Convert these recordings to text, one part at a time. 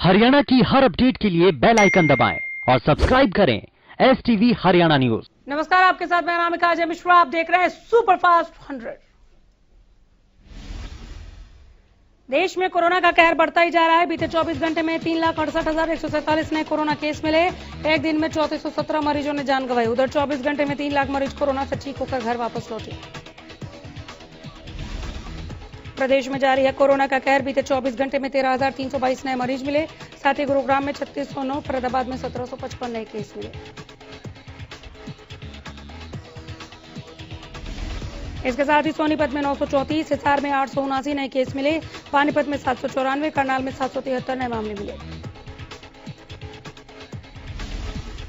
हरियाणा की हर अपडेट के लिए बेल आइकन दबाएं और सब्सक्राइब करें STV हरियाणा न्यूज। नमस्कार, आपके साथ मैं अनामिका अजय मिश्रा। आप देख रहे हैं सुपरफास्ट 100। देश में कोरोना का कहर बढ़ता ही जा रहा है। बीते 24 घंटे में 3,68,147 नए कोरोना केस मिले। एक दिन में 3417 मरीजों ने जान गंवाई। उधर 24 घंटे में 3 लाख मरीज कोरोना से ठीक होकर घर वापस लौटे। प्रदेश में जारी है कोरोना का कहर। बीते 24 घंटे में 13,322 नए मरीज मिले। साथ ही गुरुग्राम में 3609, फरीदाबाद में 1755 नए केस मिले। इसके साथ ही सोनीपत में 934, हिसार में 879 नए केस मिले। पानीपत में 794, करनाल में 773 नए मामले मिले।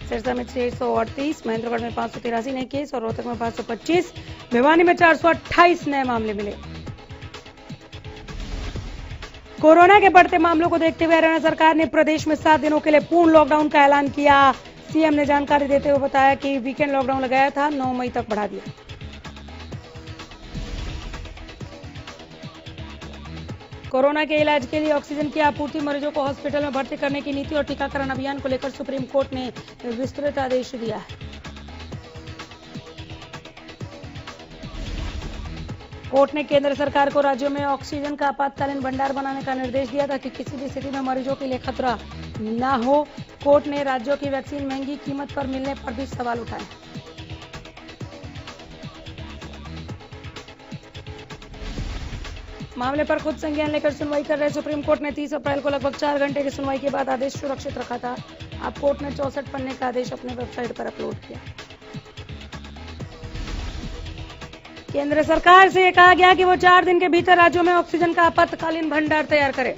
सिरसा में 638, महेंद्रगढ़ में 583 नए केस और रोहतक में 525, भिवानी में 428 नए मामले मिले। कोरोना के बढ़ते मामलों को देखते हुए हरियाणा सरकार ने प्रदेश में 7 दिनों के लिए पूर्ण लॉकडाउन का ऐलान किया। सीएम ने जानकारी देते हुए बताया कि वीकेंड लॉकडाउन लगाया था, 9 मई तक बढ़ा दिया। कोरोना के इलाज के लिए ऑक्सीजन की आपूर्ति, मरीजों को हॉस्पिटल में भर्ती करने की नीति और टीकाकरण अभियान को लेकर सुप्रीम कोर्ट ने विस्तृत आदेश दिया है। कोर्ट ने केंद्र सरकार को राज्यों में ऑक्सीजन का आपातकालीन भंडार बनाने का निर्देश दिया ताकि किसी भी स्थिति में मरीजों के लिए खतरा न हो। कोर्ट ने राज्यों की वैक्सीन महंगी कीमत पर मिलने पर भी सवाल उठाए। मामले पर खुद संज्ञान लेकर सुनवाई कर रहे सुप्रीम कोर्ट ने 30 अप्रैल को लगभग 4 घंटे की सुनवाई के बाद आदेश सुरक्षित रखा था। अब कोर्ट ने 64 पन्ने का आदेश अपने वेबसाइट पर अपलोड किया। केंद्र सरकार से कहा गया कि वो 4 दिन के भीतर राज्यों में ऑक्सीजन का आपातकालीन भंडार तैयार करे।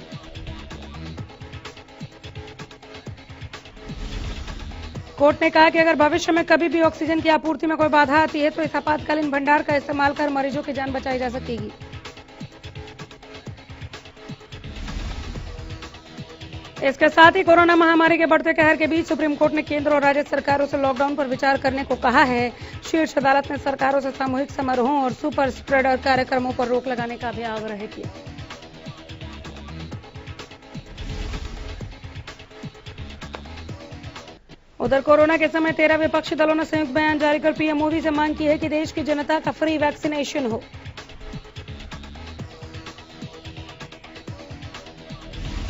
कोर्ट ने कहा कि अगर भविष्य में कभी भी ऑक्सीजन की आपूर्ति में कोई बाधा आती है तो इस आपातकालीन भंडार का इस्तेमाल कर मरीजों की जान बचाई जा सकेगी। इसके साथ ही कोरोना महामारी के बढ़ते कहर के बीच सुप्रीम कोर्ट ने केंद्र और राज्य सरकारों से लॉकडाउन पर विचार करने को कहा है। शीर्ष अदालत ने सरकारों से सामूहिक समारोहों और सुपर स्प्रेडर कार्यक्रमों पर रोक लगाने का भी आग्रह किया। उधर कोरोना के समय 13 विपक्षी दलों ने संयुक्त बयान जारी कर पीएम मोदी से मांग की है कि देश की जनता का फ्री वैक्सीनेशन हो।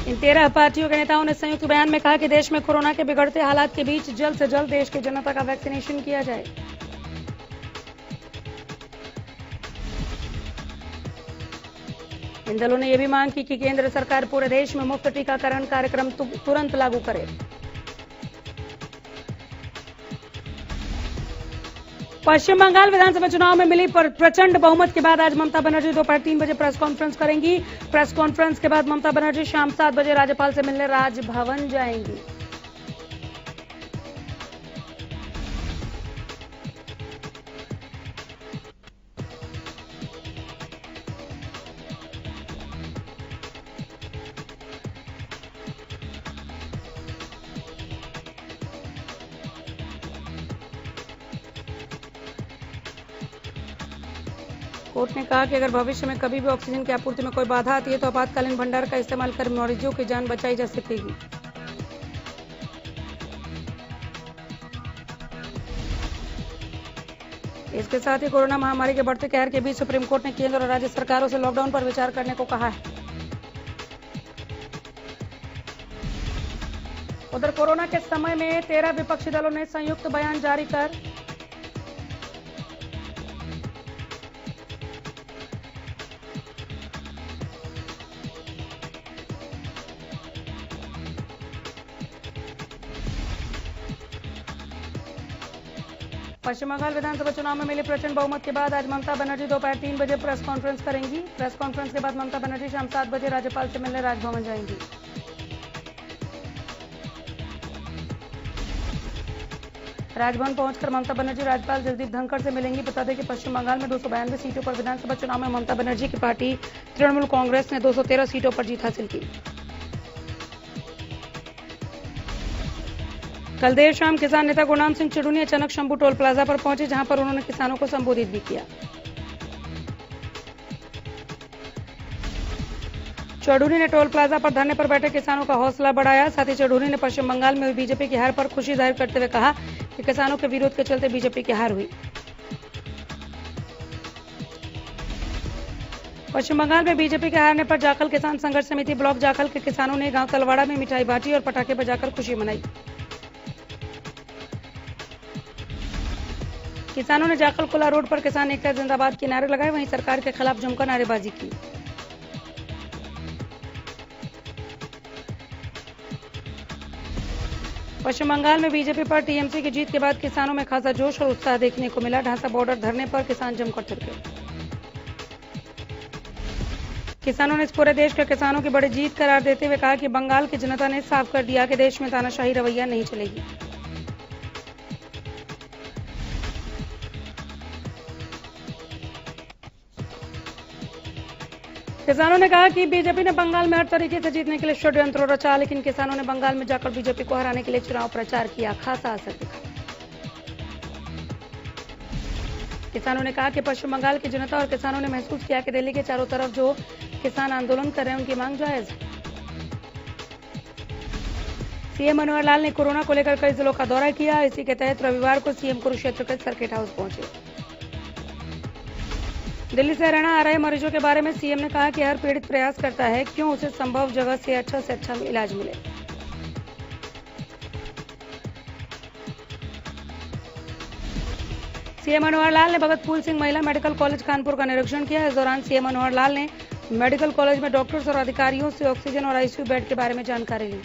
इन 13 पार्टियों के नेताओं ने संयुक्त बयान में कहा कि देश में कोरोना के बिगड़ते हालात के बीच जल्द से जल्द देश की जनता का वैक्सीनेशन किया जाए। इन दलों ने यह भी मांग की कि केंद्र सरकार पूरे देश में मुफ्त टीकाकरण कार्यक्रम तुरंत लागू करे। पश्चिम बंगाल विधानसभा चुनाव में मिली प्रचंड बहुमत के बाद आज ममता बनर्जी दोपहर 3 बजे प्रेस कॉन्फ्रेंस करेंगी। प्रेस कॉन्फ्रेंस के बाद ममता बनर्जी शाम 7 बजे राज्यपाल से मिलने राजभवन जाएंगी। कोर्ट ने कहा कि अगर भविष्य में कभी भी ऑक्सीजन की आपूर्ति में कोई बाधा आती है तो आपातकालीन भंडार का इस्तेमाल कर मरीजों की जान बचाई जा सकेगी। इसके साथ ही कोरोना महामारी के बढ़ते कहर के बीच सुप्रीम कोर्ट ने केंद्र और राज्य सरकारों से लॉकडाउन पर विचार करने को कहा है। उधर कोरोना के समय में 13 विपक्षी दलों ने संयुक्त बयान जारी कर पश्चिम बंगाल विधानसभा चुनाव में मिली प्रचंड बहुमत के बाद आज ममता बनर्जी दोपहर 3 बजे प्रेस कॉन्फ्रेंस करेंगी। प्रेस कॉन्फ्रेंस के बाद ममता बनर्जी शाम 7 बजे राज्यपाल से मिलने राजभवन जाएंगी। राजभवन पहुंचकर ममता बनर्जी राज्यपाल जगदीप धनखड़ से मिलेंगी। बता दें कि पश्चिम बंगाल में 292 सीटों पर विधानसभा चुनाव में ममता बनर्जी की पार्टी तृणमूल कांग्रेस ने 213 सीटों पर जीत हासिल की। कल देर शाम किसान नेता गुरनाम सिंह चुड़ू ने अचानक शंभू टोल प्लाजा पर पहुंचे, जहां पर उन्होंने किसानों को संबोधित भी किया। चौधरी ने टोल प्लाजा पर धरने पर बैठे किसानों का हौसला बढ़ाया। साथ ही चौधरी ने पश्चिम बंगाल में हुई बीजेपी की हार पर खुशी जाहिर करते हुए कहा कि किसानों के विरोध के चलते बीजेपी की हार हुई। पश्चिम बंगाल में बीजेपी के हारने पर जाखल किसान संघर्ष समिति ब्लॉक जाखल के किसानों ने गांव तलवाड़ा में मिठाई बांटी और पटाखे बजाकर खुशी मनाई। किसानों ने जाखल कुला रोड पर किसान एकता जिंदाबाद के नारे लगाए, वहीं सरकार के खिलाफ जमकर नारेबाजी की। पश्चिम बंगाल में बीजेपी पर टीएमसी की जीत के बाद किसानों में खासा जोश और उत्साह देखने को मिला। ढांसा बॉर्डर धरने पर किसान जमकर थिरके। किसानों ने इस पूरे देश के किसानों की बड़ी जीत करार देते हुए कहा कि बंगाल की जनता ने साफ कर दिया कि देश में तानाशाही रवैया नहीं चलेगी। किसानों ने कहा कि बीजेपी ने बंगाल में हर तरीके से जीतने के लिए षड्यंत्र रचा, लेकिन किसानों ने बंगाल में जाकर बीजेपी को हराने के लिए चुनाव प्रचार किया, खासा असर दिखा। किसानों ने कहा कि पश्चिम बंगाल की जनता और किसानों ने महसूस किया कि दिल्ली के चारों तरफ जो किसान आंदोलन कर रहे हैं उनकी मांग जायज है। सीएम मनोहर लाल ने कोरोना को लेकर कई जिलों का दौरा किया। इसी के तहत रविवार को सीएम कुरुक्षेत्र के सर्किट हाउस पहुंचे। दिल्ली से हरियाणा आ रहे मरीजों के बारे में सीएम ने कहा कि हर पीड़ित प्रयास करता है क्यों उसे संभव जगह से अच्छा इलाज मिले। सीएम मनोहर लाल ने भगत फूल सिंह महिला मेडिकल कॉलेज कानपुर का निरीक्षण किया। इस दौरान सीएम मनोहर लाल ने मेडिकल कॉलेज में डॉक्टर्स और अधिकारियों से ऑक्सीजन और आईसीयू बेड के बारे में जानकारी ली।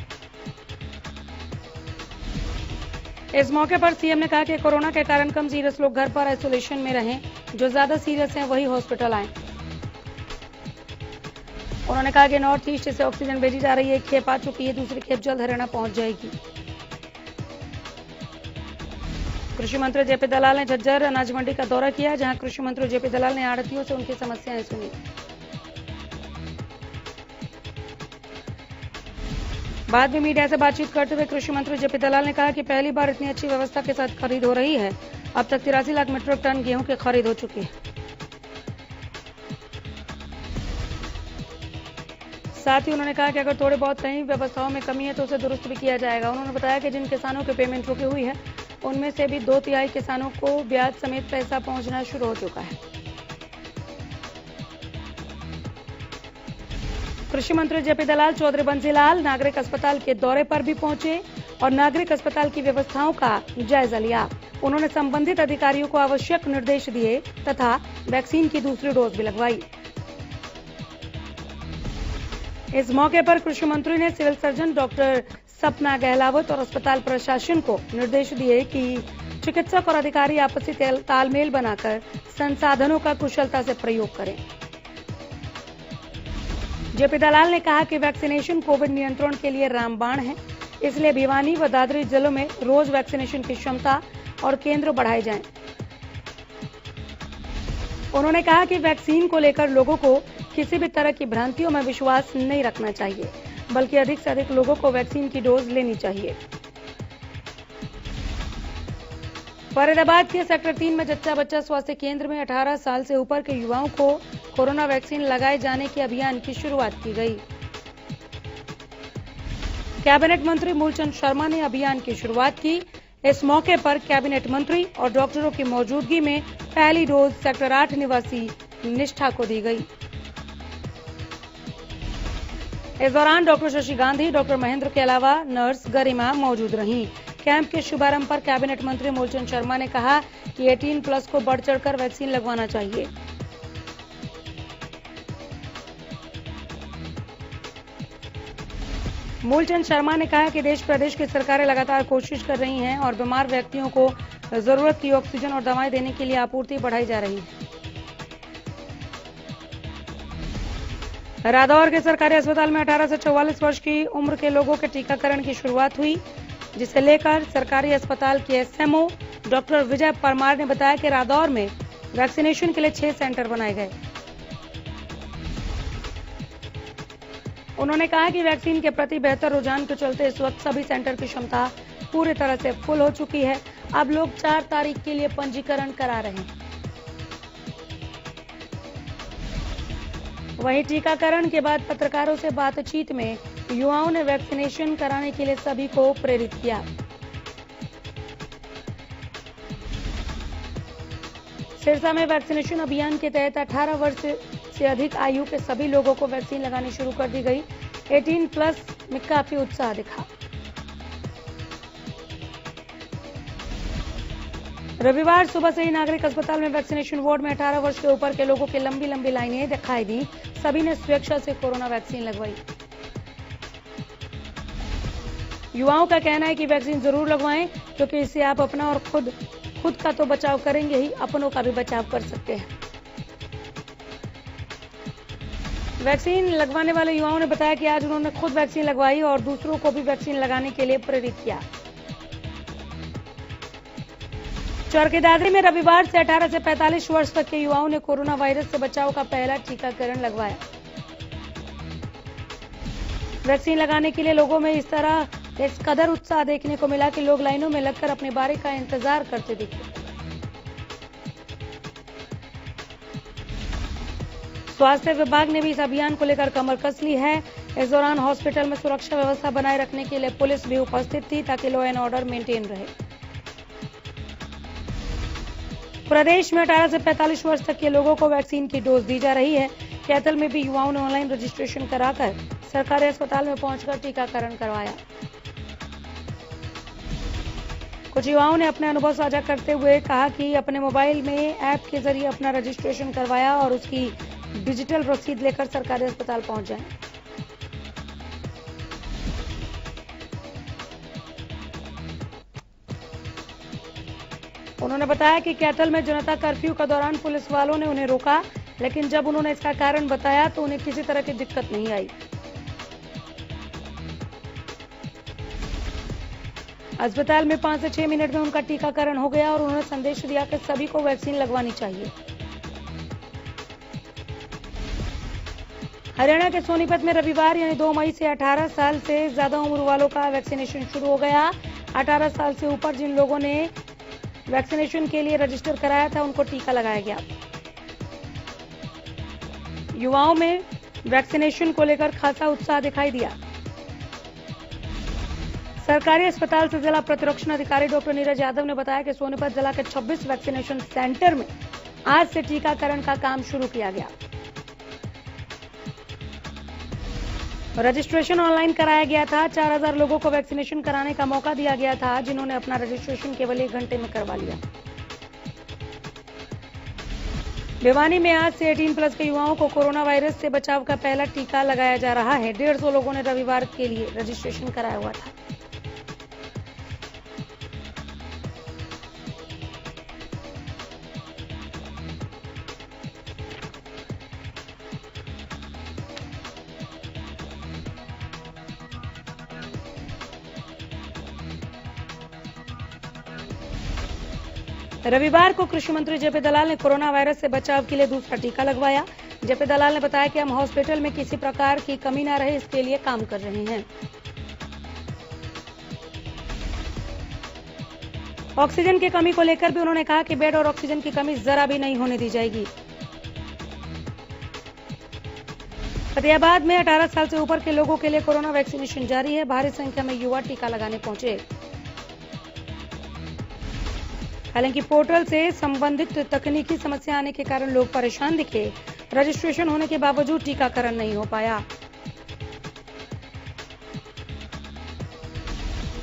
इस मौके पर सीएम ने कहा कि कोरोना के कारण कम सीरियस लोग घर पर आइसोलेशन में रहें, जो ज्यादा सीरियस हैं वही हॉस्पिटल आएं। उन्होंने कहा कि नॉर्थ ईस्ट से ऑक्सीजन भेजी जा रही है, एक खेप आ चुकी है, दूसरी खेप जल्द हरियाणा पहुंच जाएगी। कृषि मंत्री जेपी दलाल ने झज्जर अनाज मंडी का दौरा किया, जहां कृषि मंत्री जेपी दलाल ने आड़तियों से उनकी समस्याएं सुनी। बाद में मीडिया से बातचीत करते हुए कृषि मंत्री जेपी दलाल ने कहा कि पहली बार इतनी अच्छी व्यवस्था के साथ खरीद हो रही है। अब तक 83 लाख मीट्रिक टन गेहूं की खरीद हो चुकी है। साथ ही उन्होंने कहा कि अगर थोड़े बहुत कहीं व्यवस्थाओं में कमी है तो उसे दुरुस्त भी किया जाएगा। उन्होंने बताया कि जिन किसानों की पेमेंट रुकी हुई है उनमें से भी 2/3 किसानों को ब्याज समेत पैसा पहुंचना शुरू हो चुका है। कृषि मंत्री जेपी दलाल चौधरी बंसीलाल नागरिक अस्पताल के दौरे पर भी पहुंचे और नागरिक अस्पताल की व्यवस्थाओं का जायजा लिया। उन्होंने संबंधित अधिकारियों को आवश्यक निर्देश दिए तथा वैक्सीन की दूसरी डोज भी लगवाई। इस मौके पर कृषि मंत्री ने सिविल सर्जन डॉक्टर सपना गहलावत और अस्पताल प्रशासन को निर्देश दिए कि चिकित्सक और अधिकारी आपसी तालमेल बनाकर संसाधनों का कुशलता से प्रयोग करें। जेपी दलाल ने कहा कि वैक्सीनेशन कोविड नियंत्रण के लिए रामबाण है, इसलिए भिवानी व दादरी जिलों में रोज वैक्सीनेशन की क्षमता और केंद्र बढ़ाए जाएं। उन्होंने कहा कि वैक्सीन को लेकर लोगों को किसी भी तरह की भ्रांतियों में विश्वास नहीं रखना चाहिए, बल्कि अधिक से अधिक लोगों को वैक्सीन की डोज लेनी चाहिए। फरीदाबाद के सेक्टर 3 में जच्चा बच्चा स्वास्थ्य केंद्र में 18 साल से ऊपर के युवाओं को कोरोना वैक्सीन लगाए जाने के अभियान की शुरुआत की गई। कैबिनेट मंत्री मूलचंद शर्मा ने अभियान की शुरुआत की। इस मौके पर कैबिनेट मंत्री और डॉक्टरों की मौजूदगी में पहली डोज सेक्टर 8 निवासी निष्ठा को दी गई। इस दौरान डॉक्टर शशि गांधी, डॉक्टर महेंद्र के अलावा नर्स गरिमा मौजूद रहीं। कैंप के शुभारंभ पर कैबिनेट मंत्री मूलचंद शर्मा ने कहा कि 18+ को बढ़ चढ़कर वैक्सीन लगवाना चाहिए। मूलचंद शर्मा ने कहा कि देश प्रदेश की सरकारें लगातार कोशिश कर रही हैं और बीमार व्यक्तियों को जरूरत की ऑक्सीजन और दवाएं देने के लिए आपूर्ति बढ़ाई जा रही है। रादौर के सरकारी अस्पताल में 18 से 44 वर्ष की उम्र के लोगों के टीकाकरण की शुरुआत हुई, जिसे लेकर सरकारी अस्पताल के एसएमओ डॉक्टर विजय परमार ने बताया कि रादौर में वैक्सीनेशन के लिए 6 सेंटर बनाए गए। उन्होंने कहा कि वैक्सीन के प्रति बेहतर रुझान के चलते इस वक्त सभी सेंटर की क्षमता पूरी तरह से फुल हो चुकी है। अब लोग 4 तारीख के लिए पंजीकरण करा रहे हैं। वहीं टीकाकरण के बाद पत्रकारों से बातचीत में युवाओं ने वैक्सीनेशन कराने के लिए सभी को प्रेरित किया। सिरसा में वैक्सीनेशन अभियान के तहत 18 वर्ष से अधिक आयु के सभी लोगों को वैक्सीन लगानी शुरू कर दी गई। 18+ में काफी उत्साह दिखा। रविवार सुबह से ही नागरिक अस्पताल में वैक्सीनेशन वार्ड में 18 वर्ष के ऊपर के लोगों की लंबी लंबी लाइनें दिखाई दी। सभी ने स्वेच्छा से कोरोना वैक्सीन लगवाई। युवाओं का कहना है कि वैक्सीन जरूर लगवाएं, क्योंकि इससे आप अपना और खुद का तो बचाव करेंगे ही, अपनों का भी बचाव कर सकते हैं। वैक्सीन लगवाने वाले युवाओं ने बताया कि आज उन्होंने खुद वैक्सीन लगवाई और दूसरों को भी वैक्सीन लगाने के लिए प्रेरित किया। चरखी में रविवार से 18 से 45 वर्ष तक के युवाओं ने कोरोना वायरस से बचाव का पहला टीकाकरण लगवाया। वैक्सीन लगाने के लिए लोगों में इस कदर उत्साह देखने को मिला कि लोग लाइनों में लगकर अपनी बारी का इंतजार करते दिखे। स्वास्थ्य विभाग ने भी इस अभियान को लेकर कमर कस ली है। इस दौरान हॉस्पिटल में सुरक्षा व्यवस्था बनाए रखने के लिए पुलिस भी उपस्थित थी, ताकि लॉ एंड ऑर्डर मेंटेन रहे। प्रदेश में 18 से 45 वर्ष तक के लोगों को वैक्सीन की डोज दी जा रही है। कैथल में भी युवाओं ने ऑनलाइन रजिस्ट्रेशन कराकर सरकारी अस्पताल में पहुंचकर टीकाकरण करवाया। कुछ युवाओं ने अपने अनुभव साझा करते हुए कहा कि अपने मोबाइल में ऐप के जरिए अपना रजिस्ट्रेशन करवाया और उसकी डिजिटल रसीद लेकर सरकारी अस्पताल पहुंच जाएं। उन्होंने बताया कि कैथल में जनता कर्फ्यू के दौरान पुलिस वालों ने उन्हें रोका, लेकिन जब उन्होंने इसका कारण बताया तो उन्हें किसी तरह की दिक्कत नहीं आई। अस्पताल में 5 से 6 मिनट में उनका टीकाकरण हो गया और उन्होंने संदेश दिया कि सभी को वैक्सीन लगवानी चाहिए। हरियाणा के सोनीपत में रविवार यानी 2 मई से 18 साल से ज्यादा उम्र वालों का वैक्सीनेशन शुरू हो गया। 18 साल से ऊपर जिन लोगों ने वैक्सीनेशन के लिए रजिस्टर कराया था, उनको टीका लगाया गया। युवाओं में वैक्सीनेशन को लेकर खासा उत्साह दिखाई दिया। सरकारी अस्पताल से जिला प्रतिरक्षण अधिकारी डॉक्टर नीरज यादव ने बताया कि सोनीपत जिला के 26 वैक्सीनेशन सेंटर में आज से टीकाकरण का काम शुरू किया गया। रजिस्ट्रेशन ऑनलाइन कराया गया था। 4000 लोगों को वैक्सीनेशन कराने का मौका दिया गया था, जिन्होंने अपना रजिस्ट्रेशन केवल 1 घंटे में करवा लिया। भिवानी में आज से 18+ के युवाओं को कोरोना वायरस से बचाव का पहला टीका लगाया जा रहा है। 150 लोगों ने रविवार के लिए रजिस्ट्रेशन कराया हुआ था। रविवार को कृषि मंत्री जेपी दलाल ने कोरोना वायरस से बचाव के लिए दूसरा टीका लगवाया। जेपी दलाल ने बताया कि हम हॉस्पिटल में किसी प्रकार की कमी न रहे, इसके लिए काम कर रहे हैं। ऑक्सीजन की कमी को लेकर भी उन्होंने कहा कि बेड और ऑक्सीजन की कमी जरा भी नहीं होने दी जाएगी। फतेहाबाद में 18 साल से ऊपर के लोगों के लिए कोरोना वैक्सीनेशन जारी है। भारी संख्या में युवा टीका लगाने पहुंचे। हालांकि पोर्टल से संबंधित तकनीकी समस्या आने के कारण लोग परेशान दिखे। रजिस्ट्रेशन होने के बावजूद टीकाकरण नहीं हो पाया।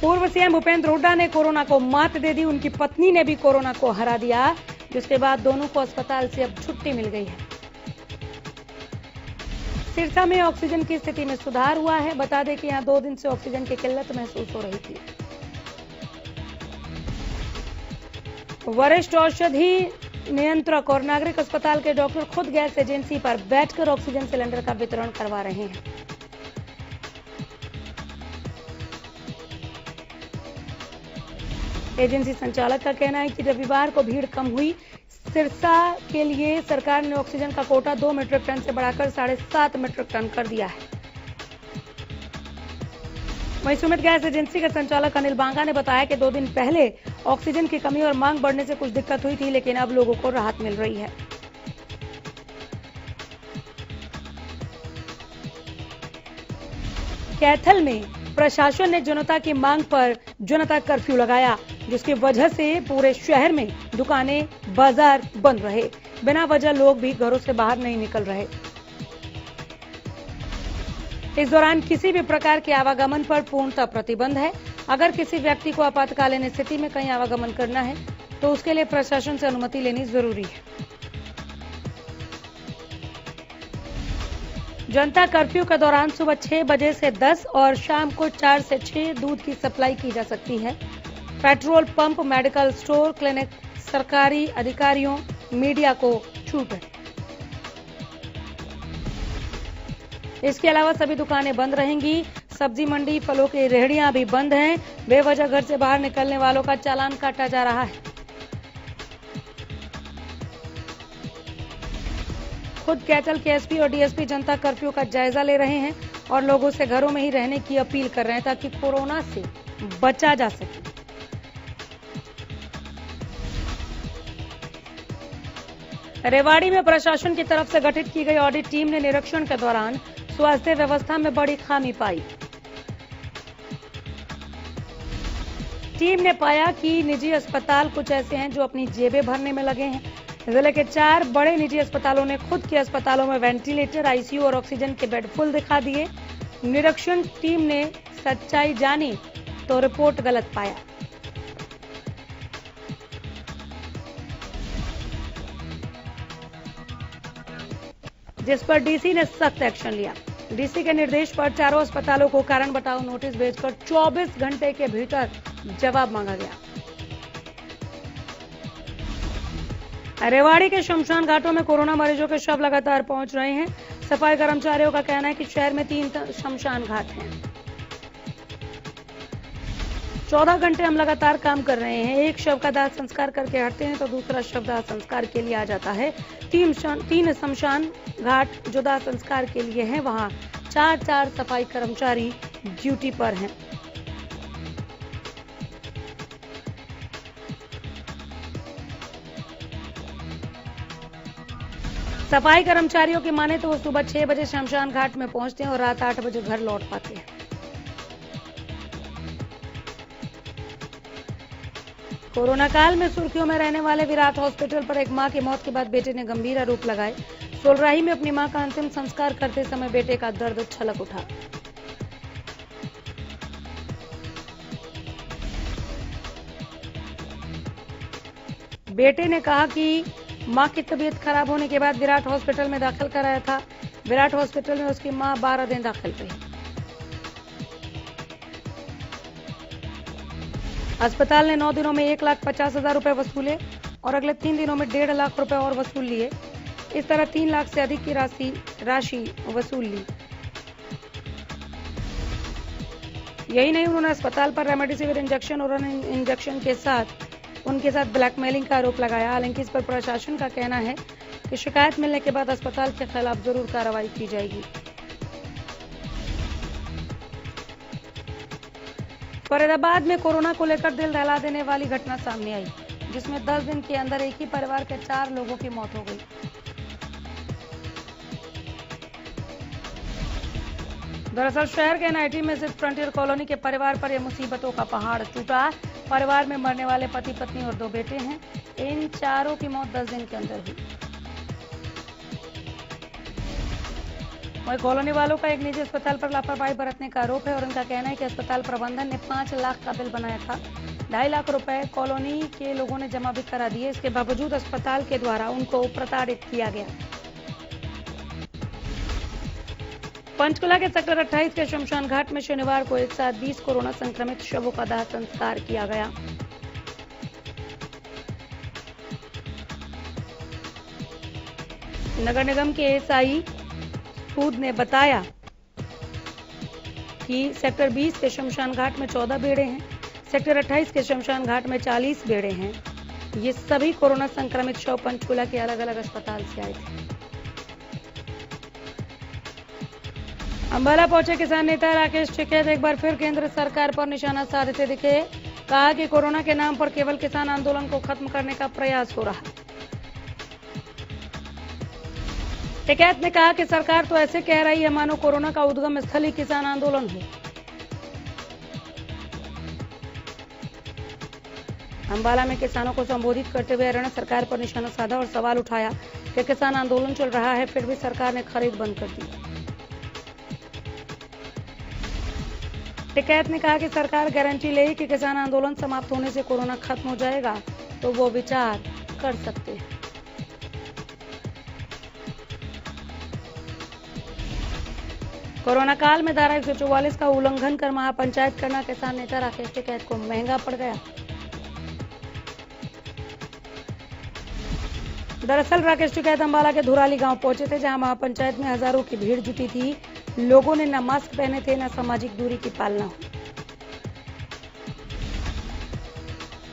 पूर्व सीएम भूपेंद्र हुड्डा ने कोरोना को मात दे दी। उनकी पत्नी ने भी कोरोना को हरा दिया, जिसके बाद दोनों को अस्पताल से अब छुट्टी मिल गई है। सिरसा में ऑक्सीजन की स्थिति में सुधार हुआ है। बता दें कि यहां 2 दिन से ऑक्सीजन की किल्लत महसूस हो रही थी। वरिष्ठ औषधि नियंत्रक और नागरिक अस्पताल के डॉक्टर खुद गैस एजेंसी पर बैठकर ऑक्सीजन सिलेंडर का वितरण करवा रहे हैं। एजेंसी संचालक का कहना है कि रविवार को भीड़ कम हुई। सिरसा के लिए सरकार ने ऑक्सीजन का कोटा 2 मीट्रिक टन से बढ़ाकर 7.5 मीट्रिक टन कर दिया है। वहीं सुमित गैस एजेंसी के संचालक अनिल बांगा ने बताया कि 2 दिन पहले ऑक्सीजन की कमी और मांग बढ़ने से कुछ दिक्कत हुई थी, लेकिन अब लोगों को राहत मिल रही है। कैथल में प्रशासन ने जनता की मांग पर जनता कर्फ्यू लगाया, जिसकी वजह से पूरे शहर में दुकानें, बाजार बंद रहे। बिना वजह लोग भी घरों से बाहर नहीं निकल रहे। इस दौरान किसी भी प्रकार के आवागमन पर पूर्णतः प्रतिबंध है। अगर किसी व्यक्ति को आपातकालीन स्थिति में कहीं आवागमन करना है तो उसके लिए प्रशासन से अनुमति लेनी जरूरी है। जनता कर्फ्यू के दौरान सुबह 6 बजे से 10 और शाम को 4 से 6 दूध की सप्लाई की जा सकती है। Petrol pump, medical store, clinic, सरकारी अधिकारियों, मीडिया को छूट है। इसके अलावा सभी दुकानें बंद रहेंगी। सब्जी मंडी, फलों की रेहड़ियां भी बंद हैं। बेवजह घर से बाहर निकलने वालों का चालान काटा जा रहा है। खुद कैथल के एसपी और डीएसपी जनता कर्फ्यू का जायजा ले रहे हैं और लोगों से घरों में ही रहने की अपील कर रहे हैं ताकि कोरोना से बचा जा सके। रेवाड़ी में प्रशासन की तरफ से गठित की गई ऑडिट टीम ने निरीक्षण के दौरान स्वास्थ्य व्यवस्था में बड़ी खामी पाई। टीम ने पाया कि निजी अस्पताल कुछ ऐसे हैं जो अपनी जेबें भरने में लगे हैं। जिले के 4 बड़े निजी अस्पतालों ने खुद के अस्पतालों में वेंटिलेटर, आईसीयू और ऑक्सीजन के बेड फुल दिखा दिए। निरीक्षण टीम ने सच्चाई जानी तो रिपोर्ट गलत पाया। जिस पर डीसी ने सख्त एक्शन लिया। डीसी के निर्देश पर चारों अस्पतालों को कारण बताओ नोटिस भेजकर 24 घंटे के भीतर जवाब मांगा गया। रेवाड़ी के शमशान घाटों में कोरोना मरीजों के शव लगातार पहुंच रहे हैं। सफाई कर्मचारियों का कहना है कि शहर में 3 शमशान घाट हैं। 14 घंटे हम लगातार काम कर रहे हैं। एक शव का दाह संस्कार करके हटते हैं तो दूसरा शव दाह संस्कार के लिए आ जाता है। 3 शमशान घाट जो दाह संस्कार के लिए हैं, वहां 4 सफाई कर्मचारी ड्यूटी पर हैं। सफाई कर्मचारियों की माने तो वो सुबह 6 बजे शमशान घाट में पहुंचते हैं और रात 8 बजे घर लौट पाते हैं। कोरोना काल में सुर्खियों में रहने वाले विराट हॉस्पिटल पर एक मां की मौत के बाद बेटे ने गंभीर आरोप लगाए। सोलराही में अपनी मां का अंतिम संस्कार करते समय बेटे का दर्द छलक उठा। बेटे ने कहा कि मां की तबीयत खराब होने के बाद विराट हॉस्पिटल में दाखिल कराया था। विराट हॉस्पिटल में उसकी मां 12 दिन दाखिल रही। अस्पताल ने 9 दिनों में 1,50,000 रुपए वसूले और अगले 3 दिनों में 1.5 लाख रुपए और वसूल लिए। इस तरह 3 लाख से अधिक की राशि वसूल ली। यही नहीं, उन्होंने अस्पताल पर रेमडेसिविर इंजेक्शन और इंजेक्शन के साथ उनके साथ ब्लैकमेलिंग का आरोप लगाया। हालांकि इस पर प्रशासन का कहना है कि शिकायत मिलने के बाद अस्पताल के खिलाफ जरूर कार्रवाई की जाएगी। फरीदाबाद में कोरोना को लेकर दिल दहला देने वाली घटना सामने आई, जिसमें 10 दिन के अंदर एक ही परिवार के 4 लोगों की मौत हो गई। दरअसल शहर के एनआईटी में स्थित फ्रंटियर कॉलोनी के परिवार पर यह मुसीबतों का पहाड़ टूटा। परिवार में मरने वाले पति पत्नी और 2 बेटे हैं। इन चारों की मौत 10 दिन के अंदर हुई। वहीं कॉलोनी वालों का एक निजी अस्पताल पर लापरवाही बरतने का आरोप है और उनका कहना है कि अस्पताल प्रबंधन ने 5 लाख का बिल बनाया था। 2.5 लाख रुपए कॉलोनी के लोगों ने जमा भी करा दिए। इसके बावजूद अस्पताल के द्वारा उनको प्रताड़ित किया गया। पंचकुला के सेक्टर 28 के शमशान घाट में शनिवार को एक साथ 20 कोरोना संक्रमित शवों का दाह संस्कार किया गया। नगर निगम के एसआई सूद ने बताया कि सेक्टर 20 के शमशान घाट में 14 बेड़े हैं। सेक्टर 28 के शमशान घाट में 40 बेड़े हैं। ये सभी कोरोना संक्रमित शव पंचकुला के अलग अलग अस्पताल से आए थे। अंबाला पहुंचे किसान नेता राकेश टिकैत एक बार फिर केंद्र सरकार पर निशाना साधते दिखे। कहा कि कोरोना के नाम पर केवल किसान आंदोलन को खत्म करने का प्रयास हो रहा है। टिकैत ने कहा कि सरकार तो ऐसे कह रही है मानो कोरोना का उद्गम स्थल ही किसान आंदोलन हो। अंबाला में किसानों को संबोधित करते हुए हरियाणा सरकार पर निशाना साधा और सवाल उठाया कि किसान आंदोलन चल रहा है फिर भी सरकार ने खरीद बंद कर दी। टिकैत ने कहा कि सरकार गारंटी ले कि किसान आंदोलन समाप्त होने से कोरोना खत्म हो जाएगा तो वो विचार कर सकते हैं। कोरोना काल में धारा 144 का उल्लंघन कर महापंचायत करना किसान नेता राकेश टिकैत को महंगा पड़ गया। दरअसल राकेश टिकैत अंबाला के धुराली गांव पहुंचे थे, जहां महापंचायत में हजारों की भीड़ जुटी थी। लोगों ने न मास्क पहने थे न सामाजिक दूरी की पालना हुई।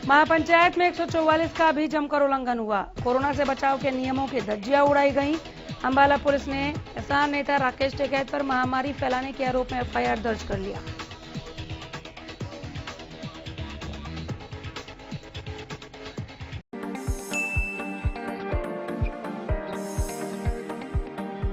महापंचायत में 144 का भी जमकर उल्लंघन हुआ। कोरोना से बचाव के नियमों की धज्जियां उड़ाई गईं। अंबाला पुलिस ने किसान नेता राकेश टिकैत पर महामारी फैलाने के आरोप में एफआईआर दर्ज कर लिया।